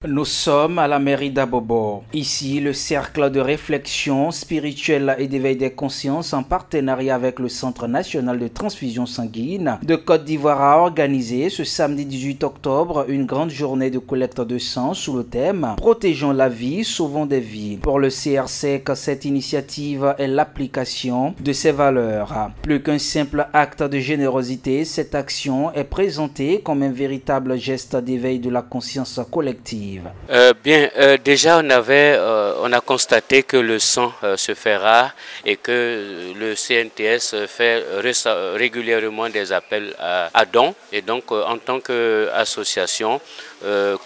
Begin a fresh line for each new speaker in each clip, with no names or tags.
Nous sommes à la mairie d'Abobo. Ici, le cercle de réflexion spirituelle et d'éveil des consciences en partenariat avec le Centre national de transfusion sanguine de Côte d'Ivoire a organisé ce samedi 18 octobre une grande journée de collecte de sang sous le thème « Protégeons la vie, sauvons des vies ». Pour le CRC, cette initiative est l'application de ses valeurs. Plus qu'un simple acte de générosité, cette action est présentée comme un véritable geste d'éveil de la conscience collective.
Déjà on a constaté que le sang se fait rare et que le CNTS fait régulièrement des appels à dons. Et donc en tant qu'association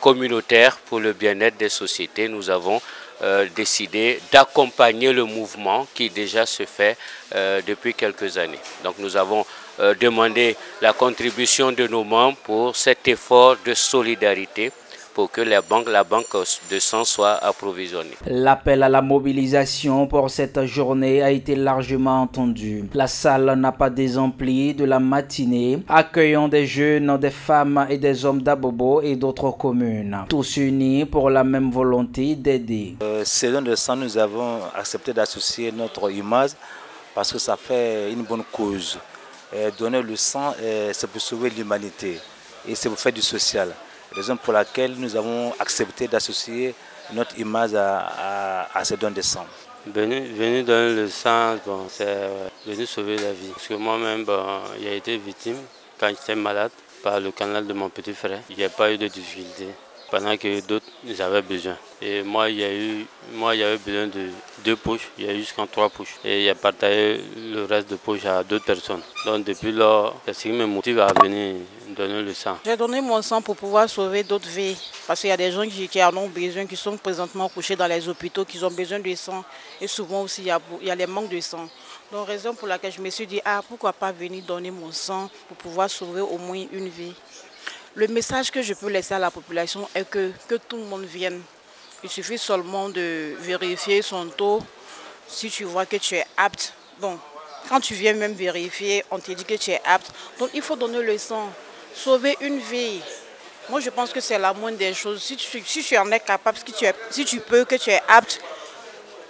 communautaire pour le bien-être des sociétés, nous avons décidé d'accompagner le mouvement qui déjà se fait depuis quelques années. Donc nous avons demandé la contribution de nos membres pour cet effort de solidarité pour que la banque de sang soit approvisionnée.
L'appel à la mobilisation pour cette journée a été largement entendu. La salle n'a pas désempli de la matinée, accueillant des jeunes, des femmes et des hommes d'Abobo et d'autres communes, tous unis pour la même volonté d'aider.
Selon le sang, nous avons accepté d'associer notre image parce que ça fait une bonne cause. Donner le sang, c'est pour sauver l'humanité et c'est pour faire du social. Raison pour laquelle nous avons accepté d'associer notre image à ce don de sang.
Venir donner le sang, c'est venir sauver la vie. Parce que moi-même, j'ai été victime quand j'étais malade par le canal de mon petit frère. Il n'y a pas eu de difficulté pendant que d'autres avaient besoin. Et moi, j'avais besoin de 2 poches, il y a eu jusqu'en 3 poches. Et il a partagé le reste de poches à d'autres personnes. Donc depuis là, c'est ce qui me motive à venir donner le sang.
J'ai donné mon sang pour pouvoir sauver d'autres vies. Parce qu'il y a des gens qui en ont besoin, qui sont présentement couchés dans les hôpitaux, qui ont besoin de sang. Et souvent aussi, il y a les manques de sang. Donc raison pour laquelle je me suis dit, pourquoi pas venir donner mon sang pour pouvoir sauver au moins une vie. Le message que je peux laisser à la population est que tout le monde vienne. Il suffit seulement de vérifier son taux. Si tu vois que tu es apte, bon, quand tu viens même vérifier, on te dit que tu es apte. Donc il faut donner le sang, sauver une vie. Moi je pense que c'est la moindre des choses. Si tu en es capable, si tu peux, que tu es apte,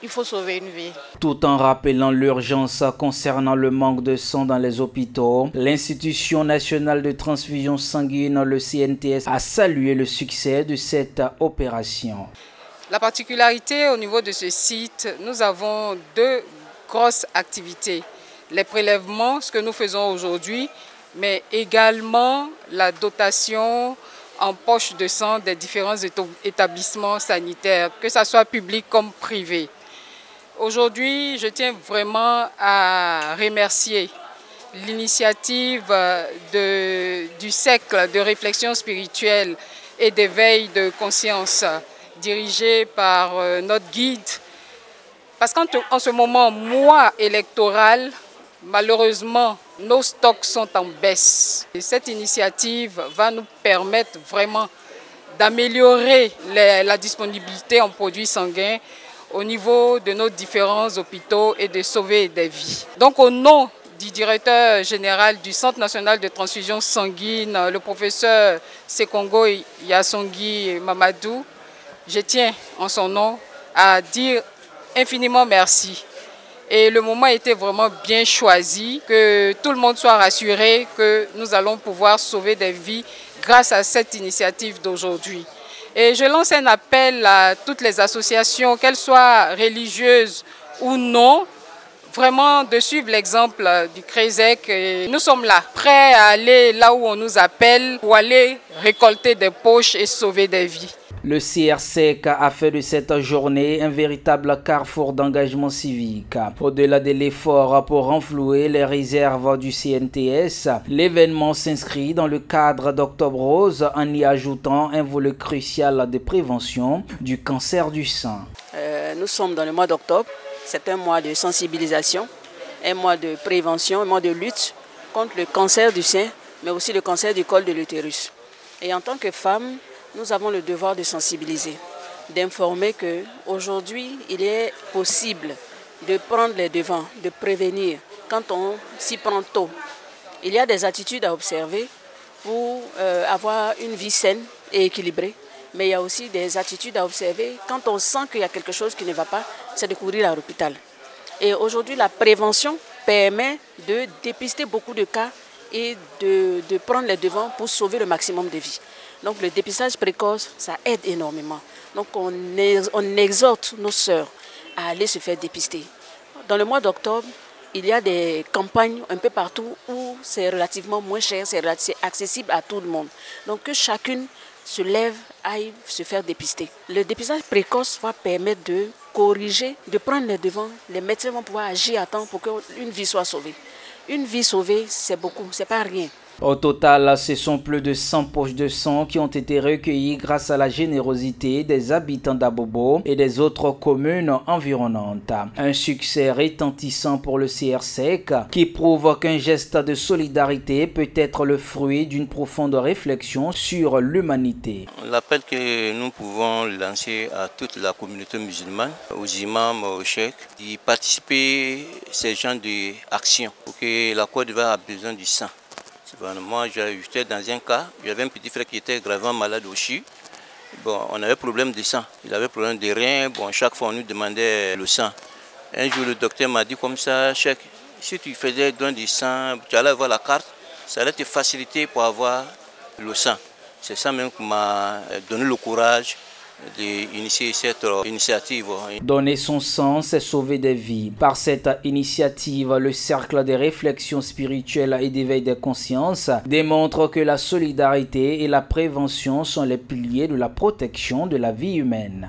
il faut sauver une vie.
Tout en rappelant l'urgence concernant le manque de sang dans les hôpitaux, l'Institution nationale de transfusion sanguine, le CNTS, a salué le succès de cette opération.
La particularité au niveau de ce site, nous avons 2 grosses activités. Les prélèvements, ce que nous faisons aujourd'hui, mais également la dotation en poche de sang des différents établissements sanitaires, que ce soit public comme privé. Aujourd'hui, je tiens vraiment à remercier l'initiative du cercle de réflexion spirituelle et d'éveil de conscience dirigé par notre guide. Parce qu'en ce moment, mois électoral, malheureusement, nos stocks sont en baisse. Et cette initiative va nous permettre vraiment d'améliorer la disponibilité en produits sanguins au niveau de nos différents hôpitaux et de sauver des vies. Donc au nom du directeur général du Centre national de transfusion sanguine, le professeur Sekongo Yassongui Mamadou, je tiens en son nom à dire infiniment merci. Et le moment était vraiment bien choisi, que tout le monde soit rassuré que nous allons pouvoir sauver des vies grâce à cette initiative d'aujourd'hui. Et je lance un appel à toutes les associations, qu'elles soient religieuses ou non, vraiment de suivre l'exemple du CRESEC. Et nous sommes là, prêts à aller là où on nous appelle pour aller récolter des poches et sauver des vies.
Le CRC a fait de cette journée un véritable carrefour d'engagement civique. Au-delà de l'effort pour renflouer les réserves du CNTS, l'événement s'inscrit dans le cadre d'Octobre Rose en y ajoutant un volet crucial de prévention du cancer du sein.
Nous sommes dans le mois d'octobre. C'est un mois de sensibilisation, un mois de prévention, un mois de lutte contre le cancer du sein, mais aussi le cancer du col de l'utérus. Et en tant que femme, nous avons le devoir de sensibiliser, d'informer qu'aujourd'hui, il est possible de prendre les devants, de prévenir quand on s'y prend tôt. Il y a des attitudes à observer pour avoir une vie saine et équilibrée Mais il y a aussi des attitudes à observer. Quand on sent qu'il y a quelque chose qui ne va pas, c'est de courir à l'hôpital. Et aujourd'hui, la prévention permet de dépister beaucoup de cas et de prendre les devants pour sauver le maximum de vies. Donc le dépistage précoce, ça aide énormément. Donc on exhorte nos sœurs à aller se faire dépister. Dans le mois d'octobre, il y a des campagnes un peu partout où c'est relativement moins cher, c'est accessible à tout le monde. Donc que chacune se lève, aille se faire dépister. Le dépistage précoce va permettre de corriger, de prendre les devants. Les médecins vont pouvoir agir à temps pour qu'une vie soit sauvée. Une vie sauvée, c'est beaucoup, c'est pas rien.
Au total, ce sont plus de 100 poches de sang qui ont été recueillies grâce à la générosité des habitants d'Abobo et des autres communes environnantes. Un succès retentissant pour le CRSEC qui prouve qu'un geste de solidarité peut être le fruit d'une profonde réflexion sur l'humanité.
L'appel que nous pouvons lancer à toute la communauté musulmane, aux imams, aux cheikhs, d'y participer à ces genres d'actions pour que la Côte d'Ivoire a besoin du sang. Moi, j'étais dans un cas, j'avais un petit frère qui était gravement malade aussi. Bon, on avait problème de sang, il avait problème de rein. Bon, chaque fois on nous demandait le sang. Un jour, le docteur m'a dit comme ça, Cheikh, si tu faisais don du sang, tu allais avoir la carte, ça allait te faciliter pour avoir le sang. C'est ça même qui m'a donné le courage d'initier cette initiative.
Donner son sang, c'est sauver des vies. Par cette initiative, le cercle des réflexions spirituelles et d'éveil des consciences démontre que la solidarité et la prévention sont les piliers de la protection de la vie humaine.